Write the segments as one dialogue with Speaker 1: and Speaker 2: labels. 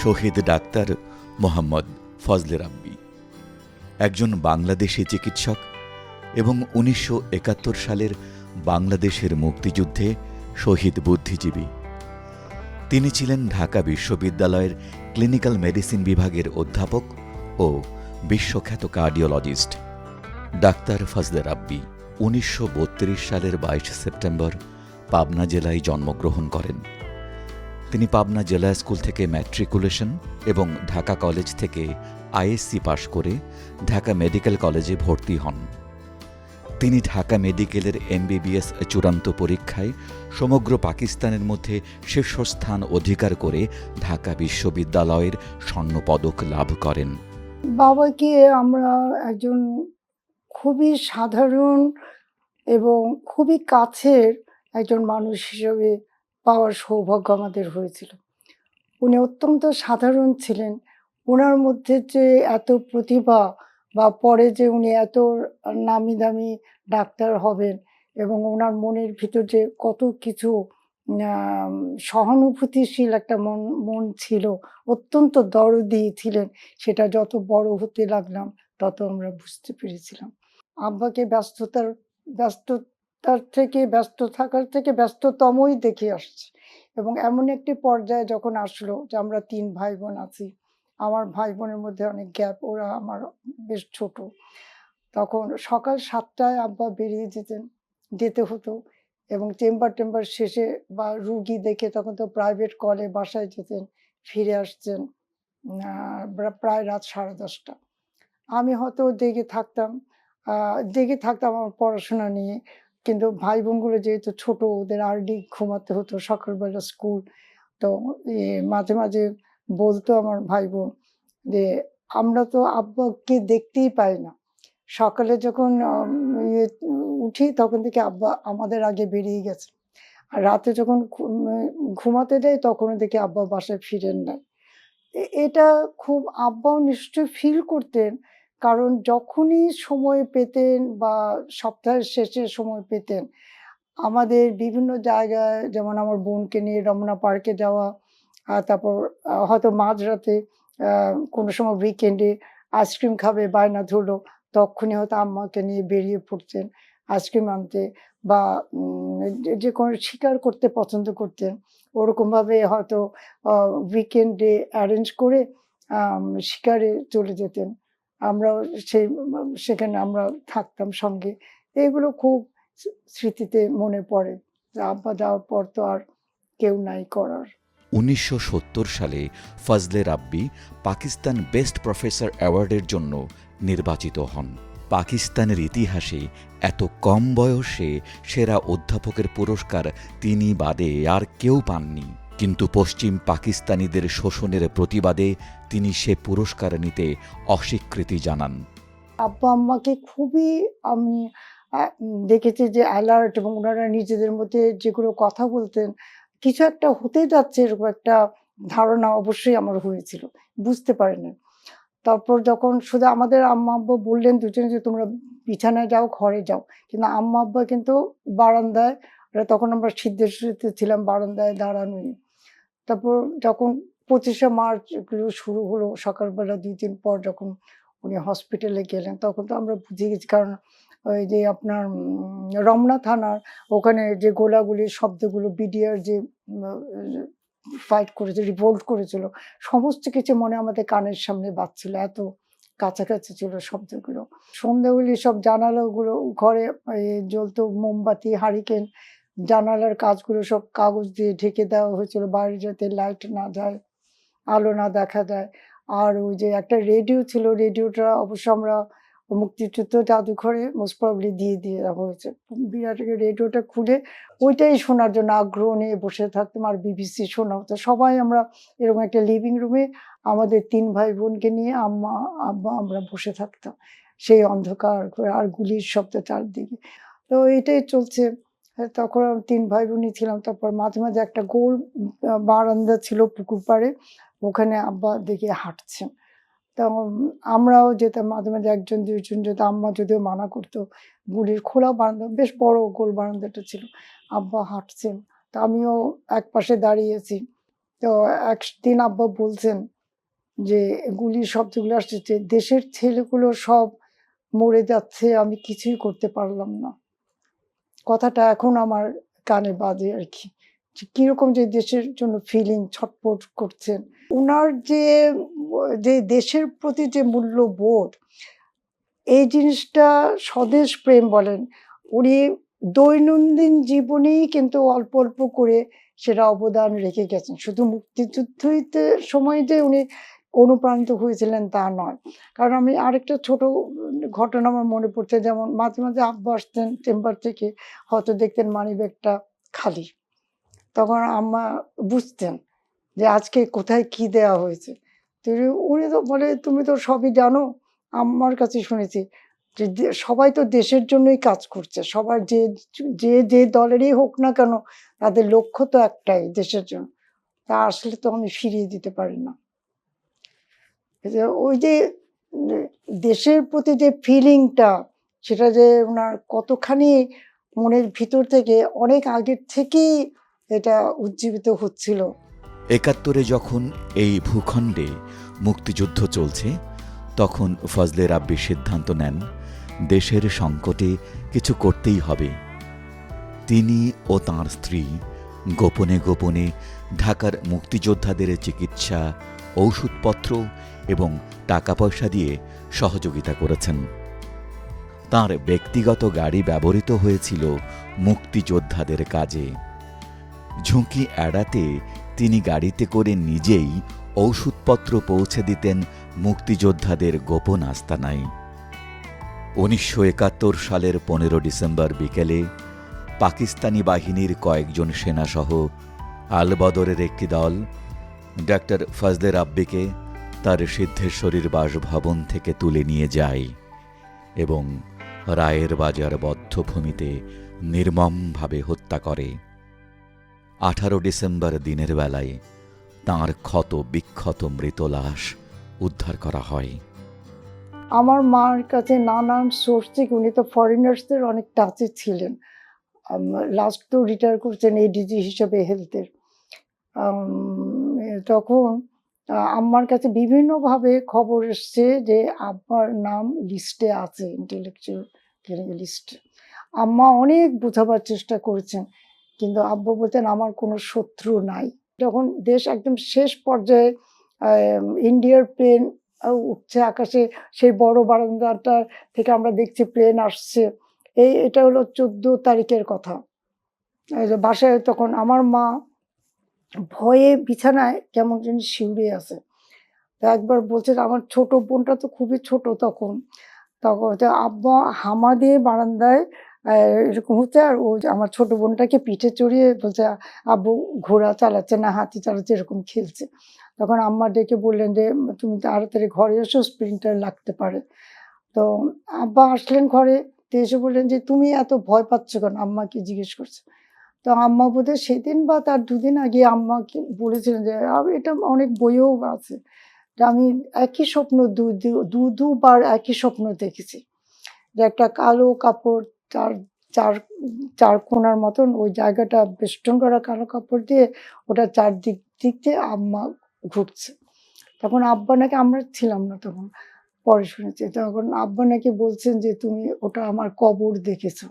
Speaker 1: শহীদ doctor Mohammad Fazle রাব্বি একজন বাংলাদেশি চিকিৎসক এবং ১৯৭১ সালের বাংলাদেশের মুক্তিযুদ্ধে শহীদ বুদ্ধিজীবী। তিনি ছিলেন ঢাকা বিশ্ববিদ্যালয়ের ক্লিনিক্যাল মেডিসিন বিভাগের অধ্যাপক ও বিশ্বখ্যাত কার্ডিওলজিস্ট। ডাক্তার ফজলে রাব্বি ১৯৩২ সালের ২২ সেপ্টেম্বর পাবনা জেলায় জন্মগ্রহণ করেন। তিনি পাবনা জেলা স্কুল থেকে ম্যাট্রিকুলেশন এবং ঢাকা কলেজ থেকে আইএসসি পাশ করে ঢাকা মেডিকেল কলেজে ভর্তি হন। তিনি ঢাকা মেডিকেলের এমবিবিএস চূড়ান্ত পরীক্ষায় সমগ্র পাকিস্তানের মধ্যে শীর্ষস্থান অধিকার করে ঢাকা বিশ্ববিদ্যালয়ের স্বর্ণপদক লাভ করেন।
Speaker 2: বাবাকে আমরা একজন খুবই সাধারণ এবং খুবই কাছের একজন মানুষ হিসেবে পাওয়ার সৌভাগ্য আমাদের হয়েছিল। উনি অত্যন্ত সাধারণ ছিলেন। ওনার মধ্যে যে এত প্রতিভা বা পরে যে উনি এত নামি দামি ডাক্তার হবেন এবং ওনার মনের ভিতর যে কত কিছু সহানুভূতিশীল একটা মন ছিল, অত্যন্ত দরদি ছিলেন, সেটা যত বড় হতে লাগলাম তত আমরা বুঝতে পেরেছিলাম। আব্বাকে ব্যস্ততার থেকে ব্যস্ত থাকার থেকে ব্যস্ততমই দেখে আসছি এবং এমন একটি পর্যায়ে যখন আসলো যে আমরা ৩ ভাই বোন আছি, আমার ভাই বোনের মধ্যে অনেক গ্যাপ, ওরা আমার বেশ ছোট। তখন সকাল ৭টায় আব্বা বেরিয়ে যেতে হতো এবং চেম্বার শেষে বা রুগী দেখে তখন তো প্রাইভেট কলে বাসায় যেতেন, ফিরে আসছেন প্রায় রাত 10:30। আমি হয়তো জেগে থাকতাম আমার পড়াশোনা নিয়ে, কিন্তু ভাই বোনগুলো যেহেতু ছোট, ওদের আর্লি ঘুমাতে হতো, সকালবেলা স্কুল। তো মাঝে মাঝে বলতো আমার ভাই বোন যে আমরা তো আব্বাকে দেখতেই পাই না। সকালে যখন উঠি তখন থেকে আব্বা আমাদের আগে বেরিয়ে গেছে, আর রাতে যখন ঘুমাতে যাই তখনও দেখি আব্বা বাসায় ফিরেন নাই। এটা খুব আব্বাও নিশ্চয়ই ফিল করতেন, কারণ যখনই সময় পেতেন বা সপ্তাহের শেষে সময় পেতেন আমাদের বিভিন্ন জায়গায়, যেমন আমার বোনকে নিয়ে রমনা পার্কে যাওয়া, তারপর হয়তো মাঝরাতে কোনো সময় উইকেন্ডে আইসক্রিম খাবে বায়না ধরলো, তখনই হয়তো আম্মাকে নিয়ে বেরিয়ে পড়তেন আইসক্রিম আনতে, বা যে কোনো শিকার করতে পছন্দ করতেন। ওরকমভাবে হয়তো উইকেন্ডে অ্যারেঞ্জ করে শিকারে চলে যেতেন। আমরাও সেখানে আমরা থাকতাম সঙ্গে। এগুলো খুব স্মৃতিতে মনে পড়ে যে আব্বা যাওয়ার পর তো আর কেউ নাই করার।
Speaker 1: ১৯৭০ সালে ফজলে রাব্বি পাকিস্তান বেস্ট প্রফেসর অ্যাওয়ার্ডের জন্য নির্বাচিত হন। পাকিস্তানের ইতিহাসে এত কম বয়সে সেরা অধ্যাপকের পুরস্কার তিনি বাদে আর কেউ পাননি, কিন্তু পশ্চিম পাকিস্তানিদের শোষণের প্রতিবাদে তিনি সে পুরস্কার নিতে অস্বীকৃতি জানান।
Speaker 2: আব্বা আম্মাকে খুবই আমি দেখেছি যে অ্যালার্ট, এবং ওনারা নিজেদের মধ্যে যেগুলো কথা বলতেন, কিছু একটা হতে যাচ্ছে এরকম একটা ধারণা অবশ্যই আমার হয়েছিল, বুঝতে পারিনি। তারপর যখন শুধু আমাদের আম্মা আব্বা বললেন দুজনে যে তোমরা বিছানায় যাও, ঘরে যাও, কিন্তু আম্মা আব্বা কিন্তু বারান্দায়, তখন আমরা সিদ্ধেশ্বরীতে ছিলাম, বারান্দায় দাঁড়ানোই। তারপর যখন ২৫শে মার্চ এগুলো শুরু হলো, সকালবেলা ২ দিন পর যখন উনি হসপিটালে গেলেন, তখন তো আমরা বুঝে গেছি, কারণ ওই যে আপনার রমনা থানার ওখানে যে গোলাগুলির শব্দগুলো, বিডিআর যে ফাইট করেছে, রিভোল্ট করেছিল, সমস্ত কিছু মনে আমাদের কানের সামনে বাজছিল, এত কাছাকাছি ছিল শব্দগুলো। সন্ধ্যাবেলা সব জানালাগুলো ঘরে জ্বলতো মোমবাতি, হারিকেন, জানালার কাঁচগুলো সব কাগজ দিয়ে ঢেকে দেওয়া হয়েছিল, বাইরে যাতে লাইট না যায়, আলো না দেখা যায়। আর ওই যে একটা রেডিও ছিল, রেডিওটা অবশ্য আমরা মুক্তিযুদ্ধ জাদুঘরে মোস্ট প্রবাবলি দিয়ে দেওয়া হয়েছে। বিরাট রেডিওটা খুলে ওইটাই শোনার জন্য আগ্রহ নিয়ে বসে থাকতাম, আর বিবিসি শোনা হতো। সবাই আমরা এরকম একটা লিভিং রুমে আমাদের ৩ ভাই বোনকে নিয়ে আম্মা আব্বা আমরা বসে থাকতাম সেই অন্ধকার করে, আর গুলির শব্দ চারদিকে। তো এটাই চলছে। তখন ৩ ভাই বোনই ছিলাম। তারপর মাঝে মাঝে একটা গোল বারান্দা ছিল পুকুর পাড়ে, ওখানে আব্বা দেখি হাঁটছেন। তখন আমরাও যেতাম মাঝে মাঝে, ১ জন ২ জন যেতাম, আম্মা যদিও মানা করতো। গুলির খোলা বারান্দা, বেশ বড় গোল বারান্দাটা ছিল। আব্বা হাঁটছেন, তো আমিও একপাশে দাঁড়িয়েছি। তো একদিন আব্বা বলছেন যে গুলির শব্দগুলো আসছে যে দেশের ছেলেগুলো সব মরে যাচ্ছে, আমি কিছুই করতে পারলাম না। কথাটা এখন আমার কানে বাজে আরকি। যে কিরকম যে দেশের জন্য ফিলিং ছটফট করছেন। উনার যে দেশের প্রতি যে মূল্যবোধ, এই জিনিসটা স্বদেশ প্রেম বলেন। উনি দৈনন্দিন জীবনেই কিন্তু অল্প, অল্প করে সেটা অবদান রেখে গেছেন। শুধু মুক্তিযুদ্ধইতে সময় যে উনি অনুপ্রাণিত হয়েছিলেন তা নয়। কারণ আমি আরেকটা ছোট ঘটনা আমার মনে পড়ছে, যেমন মাঝে, মাঝে আব্বু আসতেন চেম্বার থেকে, হয়তো দেখতেন মানিব্যাগটা খালি। তখন আম্মা বুঝতেন যে আজকে কোথায় কি দেয়া হয়েছে। তো উনি তো বলে, "তুমি তো সবই জানো।" আম্মার কাছে শুনেছি যে সবাই তো দেশের জন্যই কাজ করছে। সবার যে দলেরই হোক না কেন, তাদের লক্ষ্য তো একটাই, দেশের জন্য। তা আসলে তো আমি ফিরিয়ে দিতে পারি না। এই যে ওই যে উম দেশের প্রতি যে ফিলিংটা, সেটা যে উনার কতখানি মনের ভিতর থেকে অনেক আগের থেকেই এটা উজ্জীবিত হচ্ছিল।
Speaker 1: ৭১-এ যখন এই ভূখণ্ডে মুক্তিযুদ্ধ চলছে, তখন ফজলে রাব্বি সিদ্ধান্ত নেন দেশের সংকটে কিছু করতেই হবে। তিনি ও তাঁর স্ত্রী গোপনে গোপনে ঢাকার মুক্তিযোদ্ধাদের চিকিৎসা, ঔষধপত্র এবং টাকা পয়সা দিয়ে সহযোগিতা করেছেন। তাঁর ব্যক্তিগত গাড়ি ব্যবহৃত হয়েছিল মুক্তিযোদ্ধাদের কাজে। ঝুঁকি এড়াতে তিনি গাড়িতে করে নিজেই ঔষধপত্র পৌঁছে দিতেন মুক্তিযোদ্ধাদের গোপন আস্তানায়। ১৯৭১ সালের ১৫ ডিসেম্বর বিকেলে পাকিস্তানি বাহিনীর কয়েকজন সেনাসহ আলবদরের একটি দল ডাক্তার ফজলে রাব্বিকে তার সিদ্ধেশ্বরীর বাসভবন থেকে তুলে নিয়ে যায় এবং রায়ের বাজার বধ্যভূমিতে নির্মমভাবে হত্যা করে। ১৮ ডিসেম্বর দিনের বেলায় তাঁর ক্ষত বিক্ষত মৃত লাশ উদ্ধার করা হয়।
Speaker 2: আমার মার কাছে নানান সোর্স থেকে, উনি তো ফরেনার্সদের অনেক টাচে ছিলেন। লাস্ট তো রিটায়ার করছেন এডিজি হিসেবে হেলথের। তখন আম্মার কাছে বিভিন্নভাবে খবর এসছে যে আব্বার নাম লিস্টে আছে, ইন্টেলেকচুয়াল লিস্টে। আম্মা অনেক বোঝাবার চেষ্টা করেছেন, কিন্তু আব্বু বলতেন আমার কোনো শত্রু নাই। যখন দেশ একদম শেষ পর্যায়ে ইন্ডিয়ার প্লেন উঠছে আকাশে, সেই বড় বারান্দাটা থেকে আমরা দেখছি প্লেন আসছে। এটা হলো ১৪ তারিখের কথা। এই যে বাসায় তখন আমার মা ভয়ে বিছানায় কেমন যেন শিউরে আছে। তো একবার বলছে যে আমার ছোট বোনটা তো খুবই ছোট তখন। তখন হচ্ছে আব্বা হামা দিয়ে বারান্দায় আ এরকম হচ্ছে, আর ও যে আমার ছোট বোনটাকে পিঠে চড়িয়ে বলছে, আব্বু ঘোড়া চালাচ্ছে না হাতি চালাচ্ছে, এরকম খেলছে। তখন আম্মা ডেকে বললেন যে, "তুমি তাড়াতাড়ি ঘরে এসো, স্প্রিন্টার লাগতে পারে।" তো আব্বা আসলেন ঘরে। তো এসে বললেন যে, "তুমি এত ভয় পাচ্ছ কেন?" আম্মাকে জিজ্ঞেস করছে। তো আম্মা বোধহয় সেদিন বা তার দুদিন আগে আম্মাকে বলেছিলেন যে, এটা অনেক বইয়েও আছে। যে আমি একই স্বপ্ন দুবার একই স্বপ্ন দেখেছি। যে একটা কালো কাপড়, চার চার চার কোণার মতন ওই জায়গাটা বেষ্টন করা কালো কাপড় দিয়ে ওটা চারদিক দিক দিয়ে আম্মা ঘুরছে। তখন আব্বা নাকি, আমরা ছিলাম না তখন, পরে শুনেছি। তখন আব্বা নাকি বলছেন যে, "তুমি ওটা আমার কবর দেখেছো।"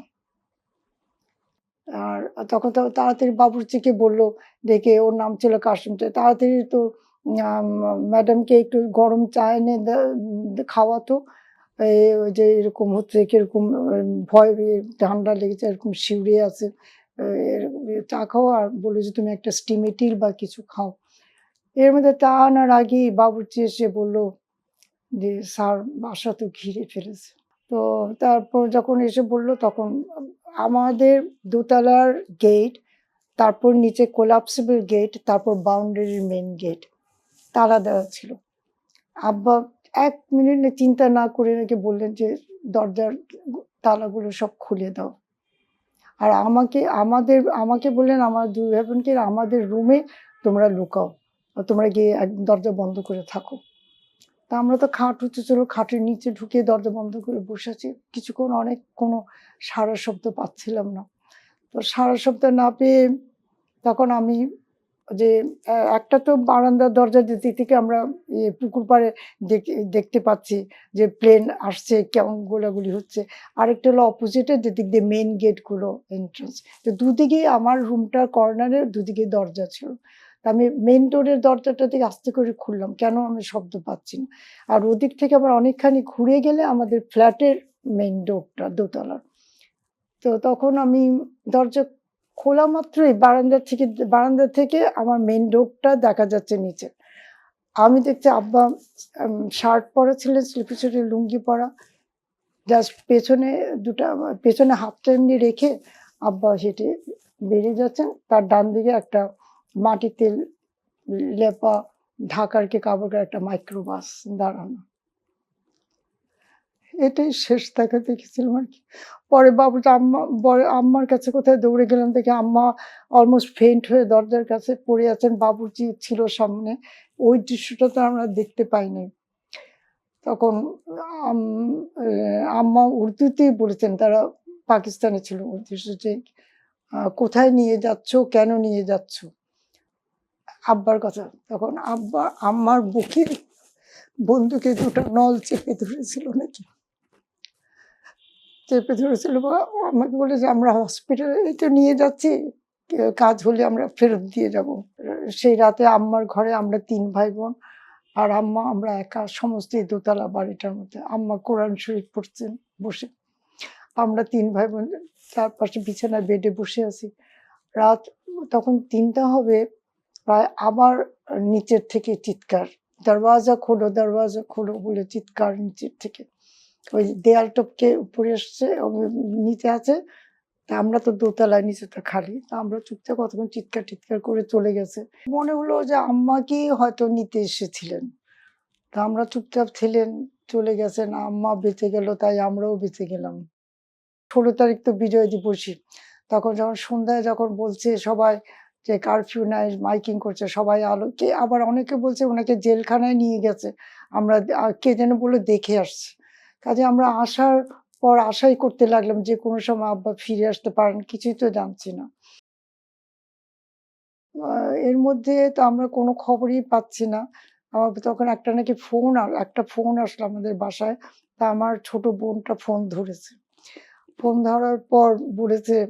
Speaker 2: আর তখন তো তাড়াতাড়ি বাবুর্চিকে বলল ডেকে, ওর নাম ছিল কাশেম। তাড়াতাড়ি তো আম ম্যাডামকে একটু গরম চা এনে খাওয়াতো। ওই যে এরকম হচ্ছে কিরকম ভয় পেয়ে ঠান্ডা লেগেছে, এরকম শিউরে আছে। এ চা খাও, আর বলল যে তুমি একটা স্টিমেটিল বা কিছু খাও। এর মধ্যে চা আনার আগেই বাবুর্চি এসে বলল যে, "স্যার বাসা তো ঘিরে ফেলেছে।" তো তারপর যখন এসে বলল, তখন আমাদের দোতলার গেট, তারপর নিচে কোলাপসিবল গেট, তারপর বাউন্ডারির মেইন গেট তালা দেওয়া ছিল। আব্বা ১ মিনিট চিন্তা না করে নাকি বললেন যে, "দরজার তালাগুলো সব খুলে দাও।" আর আমাকে বললেন, "আমার ২ ভাই বোনকে আমাদের রুমে তোমরা লুকাও। তোমরা গিয়ে দরজা বন্ধ করে থাকো।" তা আমরা তো খাট হচ্ছে, চলো খাটের নিচে ঢুকে দরজা বন্ধ করে বসে আছি। কিছুক্ষণ অনেক কোনো সাড়া শব্দ পাচ্ছিলাম না। তো সাড়া শব্দ না পেয়ে তখন আমি যে একটা তো বারান্দার দরজার দিক থেকে আমরা পুকুর পাড়ে দেখতে পাচ্ছি যে প্লেন আসছে, কেমন গোলাগুলি হচ্ছে। আরেকটা হলো অপোজিটে যেদিক দিয়ে মেইন গেটগুলো এন্ট্রান্স। তো দুদিকেই আমার রুমটার কর্নারে দুদিকে দরজা ছিল। তা আমি মেইন ডোরের দরজাটা থেকে আস্তে করে খুললাম। কেন আমি শব্দ পাচ্ছি না। আর ওদিক থেকে আবার অনেকখানি ঘুরে গেলে আমাদের ফ্ল্যাটের মেইন ডোরটা দোতলার। তো তখন আমি দরজা খোলা মাত্রই বারান্দা থেকে আমার মেইন ডোরটা দেখা যাচ্ছে নিচে। আমি দেখছি আব্বা শার্ট পরা ছিলেন, স্লিপে ছোট লুঙ্গি পরা। জাস্ট পেছনে হাতটা এমনি রেখে আব্বা হেঁটে বেরিয়ে যাচ্ছেন। তার ডান দিকে একটা মাটিতে লেপা ঢাকার কাপড় করা একটা মাইক্রোবাস দাঁড়ানো। এটাই শেষ দেখা দেখেছিলাম আরকি। পরে আম্মার কাছে কোথায় দৌড়ে গেলাম, দেখি আম্মা অলমোস্ট ফেইন্ট হয়ে দরজার কাছে পড়ে আছেন। বাবুর্চি ছিল সামনে। ওই দৃশ্যটা তো আমরা দেখতে পাইনি। তখন আম এ আম্মা উর্দুতেই বলেছেন, তারা পাকিস্তানে ছিল উদ্দেশ্য যে, "কোথায় নিয়ে যাচ্ছ? কেন নিয়ে যাচ্ছ?" আব্বার কথা। তখন আম্মার বুকে বন্দুকের ২ টা নল চেপে ধরেছিল নাকি। চেপে ধরেছিল বা আমাকে বলেছে, "আমরা হসপিটালে এই তো নিয়ে যাচ্ছি। কাজ হলে আমরা ফেরত দিয়ে যাবো।" সেই রাতে আম্মার ঘরে আমরা ৩ ভাই-বোন আর আমরা একা সমস্ত এই দোতলা বাড়িটার মধ্যে। আম্মা কোরআন শরীফ পড়ছেন বসে। আমরা ৩ ভাই-বোন তার পাশে বিছানায় বেডে বসে আছি। রাত তখন ৩টা হবে, প্রায় আবার নিচের থেকে চিৎকার। দরওয়াজা খোলো" বলে চিৎকার নিচের থেকে। ওই দেয়াল টপকে উপরে আসছে, নিচে আছে। তা আমরা তো দোতলায়, নিচেটা খালি। তা আমরা চুপচাপ কতক্ষণ চিৎকার করে চলে গেছে। মনে হলো যে আম্মাকেই হয়তো নিতে এসেছিলেন। তা আমরা চুপচাপ ছিলেন, চলে গেছেন। আম্মা বেঁচে গেল, তাই আমরাও বেঁচে গেলাম। ১৬ তারিখ তো বিজয় দিবসই। তখন সন্ধ্যায় বলছে সবাই যে কারফিউ নাই, মাইকিং করছে, সবাই আবার অনেকে বলছে ওনাকে জেলখানায় নিয়ে গেছে। আমরা কে যেন বলল দেখে আসছে। কাজে আমরা আসার পর আশাই করতে লাগলাম যে কোনো সময় আব্বা ফিরে আসতে পারেন, কিছুই তো জানছি না। এর মধ্যে তো আমরা কোনো খবরই পাচ্ছি না। আমার তখন একটা ফোন আসলো আমাদের বাসায়। তা আমার ছোট বোনটা ফোন ধরেছে। ফোন ধরার পর বলেছে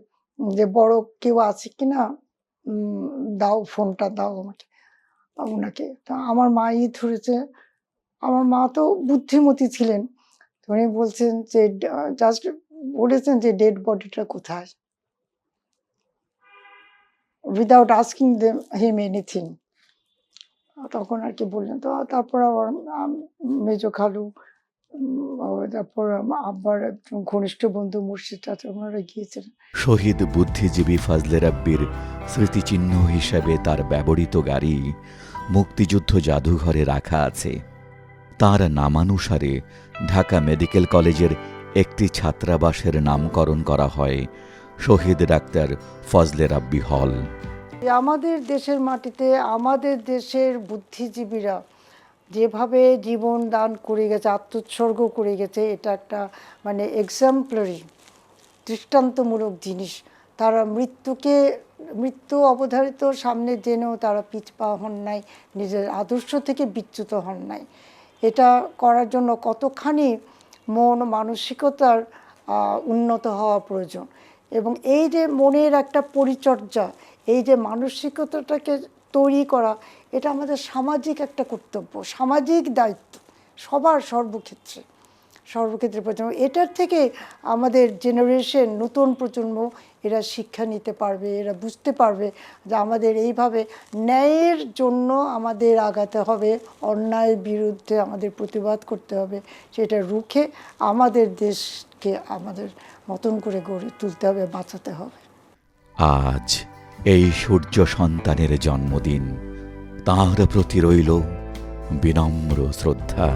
Speaker 2: যে, "বড় কেউ আছে কিনা? উম দাও, ফোনটা দাও আমাকে উনাকে।" তা আমার মাই ধরেছে। আমার মা তো বুদ্ধিমতী ছিলেন। তো উনি বলছেন যে জাস্ট বলেছেন যে, "ডেড বডিটা কোথায়?" উইথআউট আস্কিং হিম এনিথিং। তখন আরকি বললেন। তো তারপর আবার মেজো খালু, তারপর আব্বার একজন ঘনিষ্ঠ বন্ধু মুর্শিদ চাচা, ওনারা গিয়েছিলেন।
Speaker 1: শহীদ বুদ্ধিজীবী ফজলে রাব্বির স্মৃতিচিহ্ন হিসাবে তার ব্যবহৃত গাড়ি মুক্তিযুদ্ধ জাদুঘরে রাখা আছে। তাঁর নামানুসারে ঢাকা মেডিকেল কলেজের একটি ছাত্রাবাসের নামকরণ করা হয় শহীদ ডাক্তার ফজলে রাব্বি হল।
Speaker 2: আমাদের দেশের মাটিতে আমাদের দেশের বুদ্ধিজীবীরা যেভাবে জীবন দান করে গেছে, আত্মোৎসর্গ করে গেছে, এটা একটা মানে এক্সাম্পলারি, দৃষ্টান্তমূলক জিনিস। তারা মৃত্যু অবধারিত সামনে জেনেও তারা পিছপা হন নাই, নিজের আদর্শ থেকে বিচ্যুত হন নাই। এটা করার জন্য কতখানি মন মানসিকতার উন্নত হওয়া প্রয়োজন। এবং এই যে মনের একটা পরিচর্যা, এই যে মানসিকতাটাকে তৈরি করা, এটা আমাদের সামাজিক একটা কর্তব্য, সামাজিক দায়িত্ব সবার সর্বক্ষেত্রে প্রয়োজন। এটার থেকে আমাদের জেনারেশন, নতুন প্রজন্ম এরা শিক্ষা নিতে পারবে, এরা বুঝতে পারবে যে আমাদের এইভাবে ন্যায়ের জন্য আমাদের আগাতে হবে, অন্যায়ের বিরুদ্ধে আমাদের প্রতিবাদ করতে হবে, সেটা রুখে আমাদের দেশকে আমাদের মতন করে গড়ে তুলতে হবে, বাঁচাতে হবে।
Speaker 1: আজ এই সূর্য সন্তানের জন্মদিন, তাঁর প্রতি রইল বিনম্র শ্রদ্ধা।